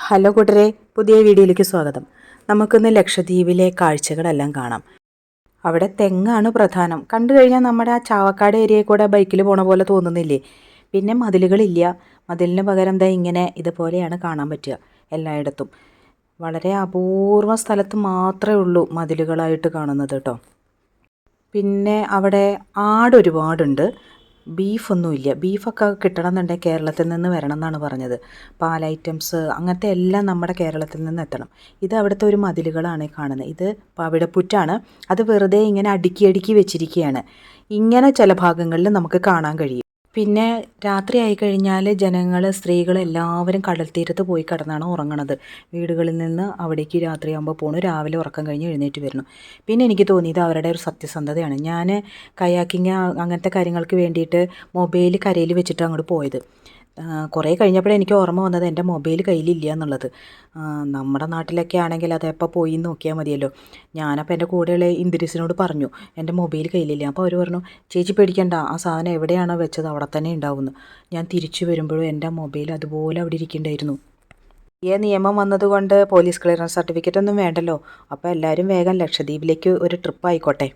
Hello കൂട്ടരെ, പുതിയ വീഡിയോയിലേക്ക് സ്വാഗതം. നമുക്കിന്ന് ലക്ഷദ്വീപിലെ കാഴ്ചകളെല്ലാം കാണാം. അവിടെ തെങ്ങാണ് പ്രധാനം. കണ്ടു കഴിഞ്ഞാൽ നമ്മുടെ ആ ചാവക്കാട് ഏരിയയിൽ കൂടെ ബൈക്കിൽ പോണ പോലെ തോന്നുന്നില്ലേ? പിന്നെ മതിലുകളില്ല. മതിലിന് പകരം ഇങ്ങനെ ഇതുപോലെയാണ് കാണാൻ പറ്റുക എല്ലായിടത്തും. വളരെ അപൂർവ സ്ഥലത്ത് മാത്രമേ ഉള്ളൂ മതിലുകളായിട്ട് കാണുന്നത് കേട്ടോ. പിന്നെ അവിടെ ആട് ഒരുപാടുണ്ട്. ബീഫൊന്നുമില്ല. ബീഫൊക്കെ കിട്ടണമെന്നുണ്ടെങ്കിൽ കേരളത്തിൽ നിന്ന് വരണം എന്നാണ് പറഞ്ഞത്. പാൽ ഐറ്റംസ് അങ്ങനത്തെ എല്ലാം നമ്മുടെ കേരളത്തിൽ നിന്ന് എത്തണം. ഇത് അവിടുത്തെ ഒരു മതിലുകളാണ് കാണുന്നത്. ഇത് പവിഴപ്പുറ്റാണ്. അത് വെറുതെ ഇങ്ങനെ അടുക്കി അടുക്കി വെച്ചിരിക്കുകയാണ്. ഇങ്ങനെ ചില ഭാഗങ്ങളിൽ നമുക്ക് കാണാൻ കഴിയും. പിന്നെ രാത്രി ആയിക്കഴിഞ്ഞാൽ ജനങ്ങൾ, സ്ത്രീകൾ എല്ലാവരും കടൽ തീരത്ത് പോയി കിടന്നാണ് ഉറങ്ങണത്. വീടുകളിൽ നിന്ന് അവിടേക്ക് രാത്രിയാകുമ്പോൾ പോണു, രാവിലെ ഉറക്കം കഴിഞ്ഞ് എഴുന്നേറ്റ് വരുന്നു. പിന്നെ എനിക്ക് തോന്നിയത് അവരുടെ ഒരു സത്യസന്ധതയാണ്. ഞാൻ കയാക്കിങ് അങ്ങനത്തെ കാര്യങ്ങൾക്ക് വേണ്ടിയിട്ട് മൊബൈൽ കരയിൽ വെച്ചിട്ട് അങ്ങോട്ട് പോയത്. കുറേ കഴിഞ്ഞപ്പോഴേ എനിക്ക് ഓർമ്മ വന്നത് എൻ്റെ മൊബൈൽ കയ്യിലില്ല എന്നുള്ളത്. നമ്മുടെ നാട്ടിലൊക്കെ ആണെങ്കിൽ അത് എപ്പോൾ പോയി നോക്കിയാൽ മതിയല്ലോ. ഞാനപ്പോൾ എൻ്റെ കൂടെയുള്ള ഇന്ദ്രീസിനോട് പറഞ്ഞു എൻ്റെ മൊബൈൽ കയ്യിലില്ല. അപ്പോൾ അവർ പറഞ്ഞു, ചേച്ചി പേടിക്കണ്ട, ആ സാധനം എവിടെയാണോ വെച്ചത് അവിടെ തന്നെ ഉണ്ടാവുമെന്ന്. ഞാൻ തിരിച്ചു വരുമ്പോഴും എൻ്റെ മൊബൈൽ അതുപോലെ അവിടെ ഇരിക്കുന്നുണ്ടായിരുന്നു. ഈ നിയമം വന്നതുകൊണ്ട് പോലീസ് ക്ലിയറൻസ് സർട്ടിഫിക്കറ്റ് ഒന്നും വേണ്ടല്ലോ. അപ്പോൾ എല്ലാവരും വേഗം ലക്ഷദ്വീപിലേക്ക് ഒരു ട്രിപ്പ് ആയിക്കോട്ടെ.